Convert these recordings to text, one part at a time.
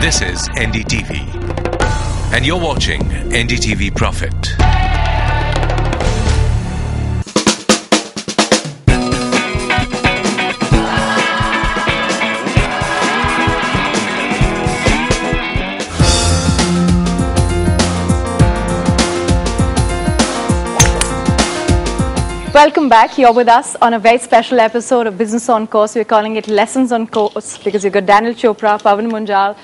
This is NDTV, and you're watching NDTV Profit. Welcome back. You're with us on a very special episode of Business on Course. We're calling it Lessons on Course because you've got Shaili Chopra, Pawan, Munjal,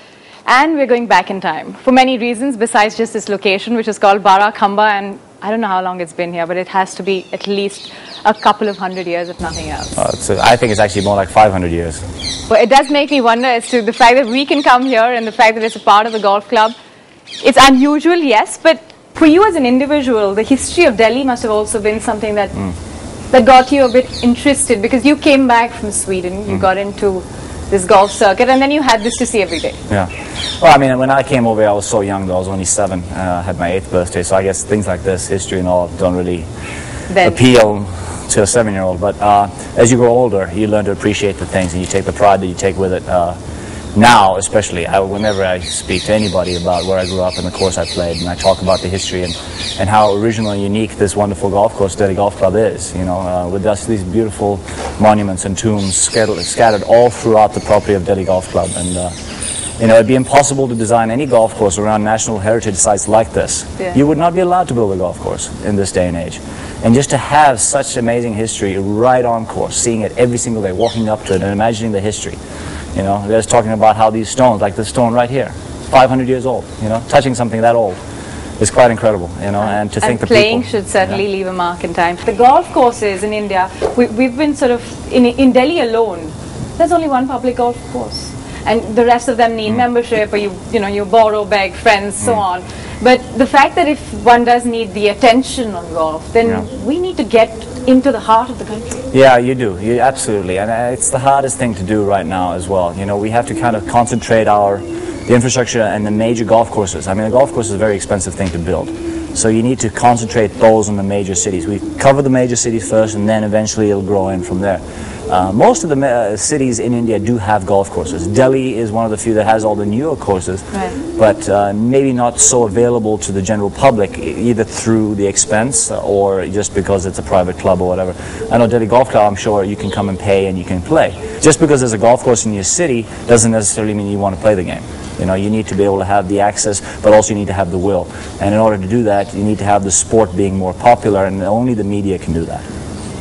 and we're going back in time for many reasons besides just this location, which is called Khamba, and I don't know how long it's been here, but it has to be at least a couple of 100 years, if nothing else. I think it's actually more like 500 years. Well, it does make me wonder as to the fact that we can come here and the fact that it's a part of the golf club. It's unusual, yes, but for you as an individual, the history of Delhi must have also been something that that got you a bit interested, because you came back from Sweden, you got into this golf circuit, and then you had this to see every day. Yeah. Well, I mean, when I came over here, I was so young, though. I was only 7. I had my 8th birthday, so I guess things like this, history and all, don't really appeal to a 7-year-old. But as you grow older, you learn to appreciate the things, and you take the pride that you take with it. Now, especially, whenever I speak to anybody about where I grew up and the course I played, and I talk about the history and how original and unique this wonderful golf course, Delhi Golf Club, is, with these beautiful monuments and tombs scattered all throughout the property of Delhi Golf Club. And, it'd be impossible to design any golf course around national heritage sites like this. Yeah. You would not be allowed to build a golf course in this day and age. And just to have such amazing history right on course, seeing it every single day, walking up to it and imagining the history. They're just talking about how these stones, like this stone right here, 500 years old, touching something that old is quite incredible, and to think that playing should certainly leave a mark in time. The golf courses in India, we've been sort of, in Delhi alone, there's only one public golf course. And the rest of them need membership, or you borrow, beg, friends, so on. But the fact that if one does need the attention on golf, then we need to get into the heart of the country. Yeah, you do. Absolutely. And it's the hardest thing to do right now as well. We have to kind of concentrate the infrastructure and the major golf courses. I mean, a golf course is a very expensive thing to build. So you need to concentrate those on the major cities. We cover the major cities first, and then eventually it'll grow in from there. Most of the cities in India do have golf courses. Delhi is one of the few that has all the newer courses, but maybe not so available to the general public, either through the expense or just because it's a private club or whatever. I know Delhi Golf Club, I'm sure you can come and pay and you can play. Just because there's a golf course in your city doesn't necessarily mean you want to play the game. You need to be able to have the access, but also you need to have the will. And in order to do that, you need to have the sport being more popular, and only the media can do that.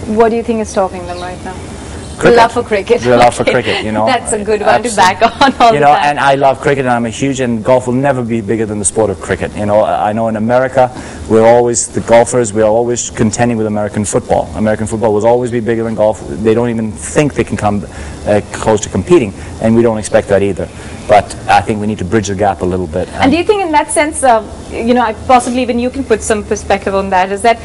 What do you think is stopping them right now? Cricket. The love for cricket. The love for cricket, That's a good one to back on all the time. And I love cricket, and I'm a huge, and golf will never be bigger than the sport of cricket. I know in America, the golfers, we're always contending with American football. American football will always be bigger than golf. They don't even think they can come close to competing, and we don't expect that either. But I think we need to bridge the gap a little bit. And do you think in that sense, possibly even you can put some perspective on that, is that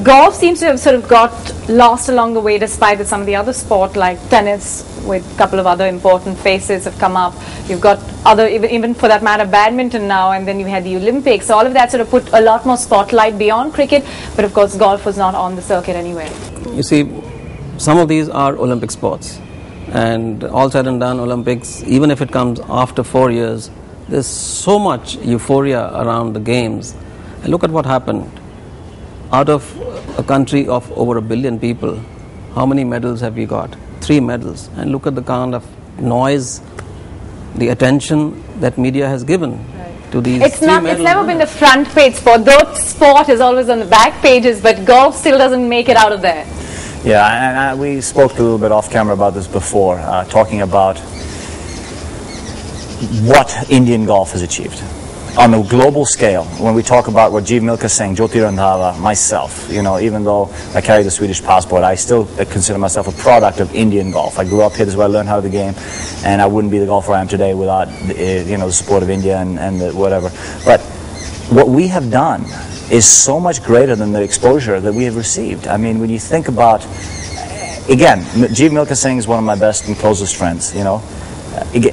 golf seems to have sort of got lost along the way, despite that some of the other sport like tennis with a couple of other important faces have come up. You've got other, even for that matter, badminton now, and then you had the Olympics. So all of that sort of put a lot more spotlight beyond cricket, but of course golf was not on the circuit anyway. You see, some of these are Olympic sports. And all said and done, Olympics, even if it comes after 4 years, there's so much euphoria around the games. And look at what happened. Out of a country of over 1 billion people, how many medals have we got? 3 medals. And look at the kind of noise, the attention that media has given to these It's never been the front page sport. Though sport is always on the back pages, but golf still doesn't make it out of there. Yeah, and we spoke a little bit off camera about this before, talking about what Indian golf has achieved. On a global scale, when we talk about what Jeev Milkha Singh, Jyoti Randhawa, myself, even though I carry the Swedish passport, I still consider myself a product of Indian golf. I grew up here, this is where I learned how to game, and I wouldn't be the golfer I am today without the support of India and whatever. But what we have done is so much greater than the exposure that we have received. I mean, when you think about, again, Jeev Milkha Singh is one of my best and closest friends,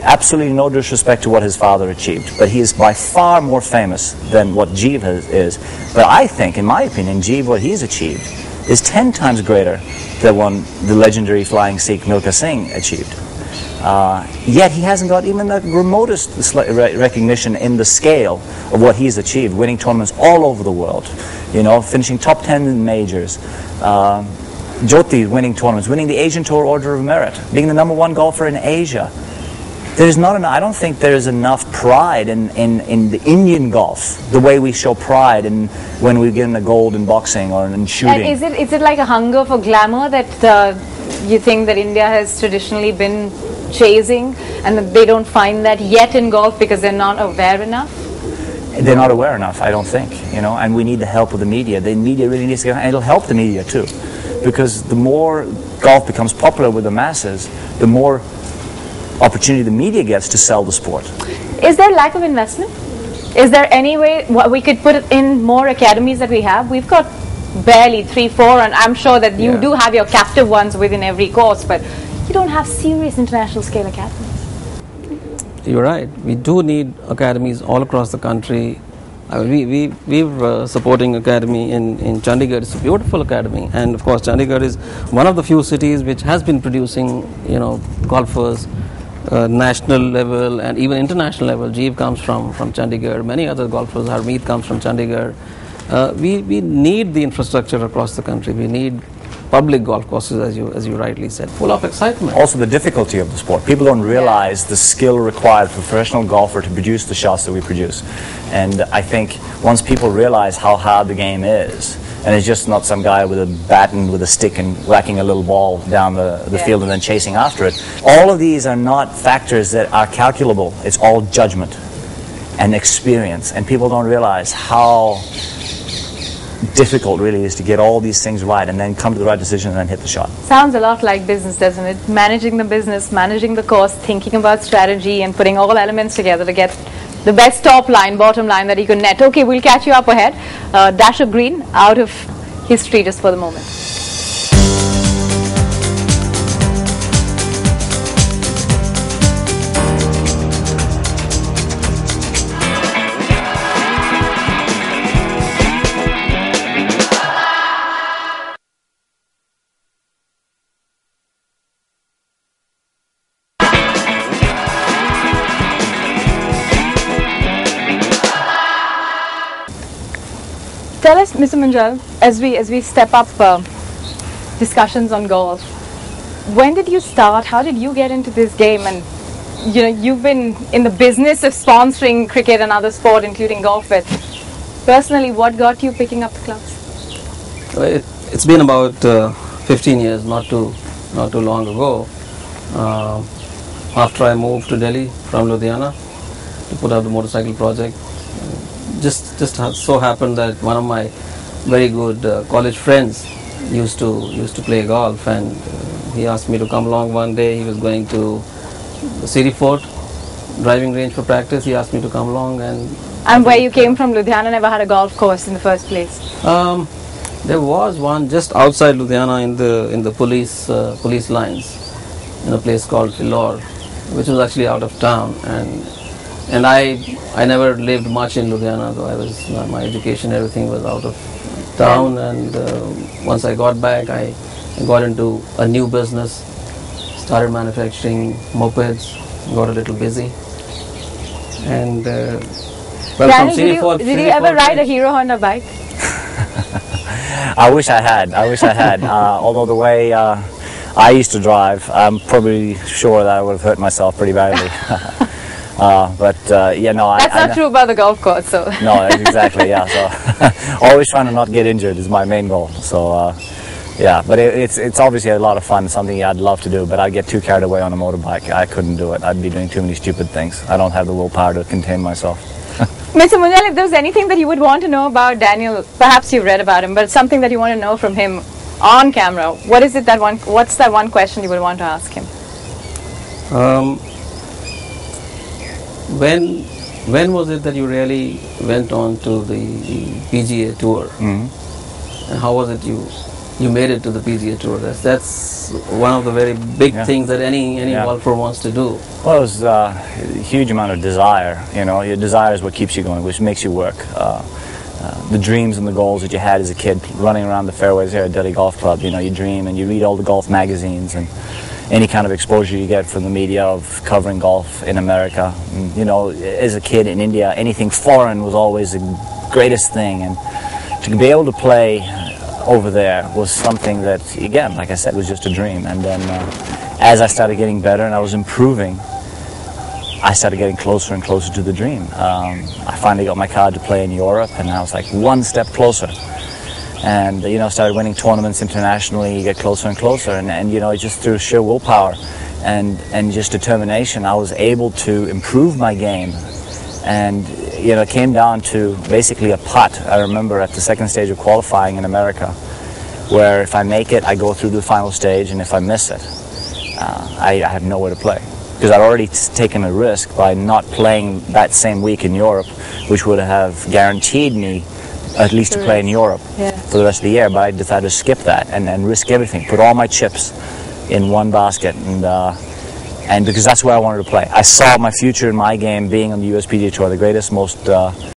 absolutely no disrespect to what his father achieved, but he is by far more famous than what Jeev is. But I think, in my opinion, Jeev, what he's achieved is 10 times greater than what the legendary flying Sikh Milkha Singh achieved. Yet he hasn't got even the remotest recognition in the scale of what he's achieved, winning tournaments all over the world, finishing top 10 in majors. Jyoti winning tournaments, winning the Asian Tour Order of Merit, being the #1 golfer in Asia. There's not enough, I don't think there's enough pride in the Indian golf, the way we show pride in when we get in the gold in boxing or in shooting. And is it like a hunger for glamour that you think that India has traditionally been chasing, and that they don't find that yet in golf because they're not aware enough? They're not aware enough, I don't think, and we need the help of the media. The media really needs to get, and it'll help the media too, because the more golf becomes popular with the masses, the more opportunity the media gets to sell the sport. Is there lack of investment? Is there any way we could put it in more academies that we have? We've got barely 3, 4, and I'm sure that you do have your captive ones within every course, but you don't have serious international scale academies. You're right. We do need academies all across the country. We're supporting academy in Chandigarh. It's a beautiful academy, and of course Chandigarh is one of the few cities which has been producing golfers national level and even international level. Jeev comes from Chandigarh. Many other golfers. Harmeet comes from Chandigarh. We need the infrastructure across the country. We need public golf courses, as you rightly said, full of excitement. Also the difficulty of the sport. People don't realize the skill required for a professional golfer to produce the shots that we produce. And I think once people realize how hard the game is, and it's just not some guy with a bat and with a stick and whacking a little ball down the field and then chasing after it. All of these are not factors that are calculable. It's all judgment and experience. And people don't realize how difficult really is to get all these things right and then come to the right decision and then hit the shot. Sounds a lot like business, doesn't it? Managing the business, managing the cost, thinking about strategy and putting all elements together to get the best top line, bottom line that you can net. Okay, we'll catch you up ahead. Dash of green out of history just for the moment. Tell us, Mr. Munjal, as we step up discussions on golf, when did you start? How did you get into this game? And you've been in the business of sponsoring cricket and other sport, including golf. But personally, what got you picking up the clubs? It's been about 15 years, not too long ago. After I moved to Delhi from Ludhiana to put up the motorcycle project. Just so happened that one of my very good college friends used to play golf, and he asked me to come along one day. He was going to the City Fort driving range for practice. He asked me to come along, and where you came from, Ludhiana never had a golf course in the first place. There was one just outside Ludhiana in the police lines, in a place called Philor, which was actually out of town, and I never lived much in Ludhiana, though my education, everything was out of town. And once I got back, I got into a new business, started manufacturing mopeds, got a little busy. And Daniel, did you ever ride a Hero Honda bike? I wish I had. Although the way I used to drive, I'm probably sure that I would have hurt myself pretty badly. That's not true about the golf course. So no, exactly, yeah. So always trying to not get injured is my main goal. So but it's obviously a lot of fun, something I'd love to do, but I'd get too carried away on a motorbike. I couldn't do it. I'd be doing too many stupid things. I don't have the willpower to contain myself. Mr. Munjal, if there was anything that you would want to know about Daniel, perhaps you've read about him, but something that you want to know from him on camera, what's that one question you would want to ask him? When was it that you really went on to the PGA Tour? Mm-hmm. And how was it you made it to the PGA Tour? That's one of the very big things that any golfer wants to do. Well, it was a huge amount of desire. Your desire is what keeps you going, which makes you work. The dreams and the goals that you had as a kid, running around the fairways here at Delhi Golf Club. You dream and you read all the golf magazines, and any kind of exposure you get from the media of covering golf in America. And, you know, as a kid in India, anything foreign was always the greatest thing, and to be able to play over there was something that, again, like I said, was just a dream. And then as I started getting better and I was improving, I started getting closer and closer to the dream. I finally got my card to play in Europe, and I was like one step closer. And, you know, started winning tournaments internationally. You get closer and closer, and you know, just through sheer willpower and just determination, I was able to improve my game. And, you know, it came down to basically a putt. I remember at the second stage of qualifying in America, where if I make it, I go through to the final stage, and if I miss it, I have nowhere to play. Because I'd already taken a risk by not playing that same week in Europe, which would have guaranteed me at least to play in Europe for the rest of the year. But I decided to skip that and risk everything, put all my chips in one basket, and because that's where I wanted to play. I saw my future in my game being on the USPGA Tour, the greatest, most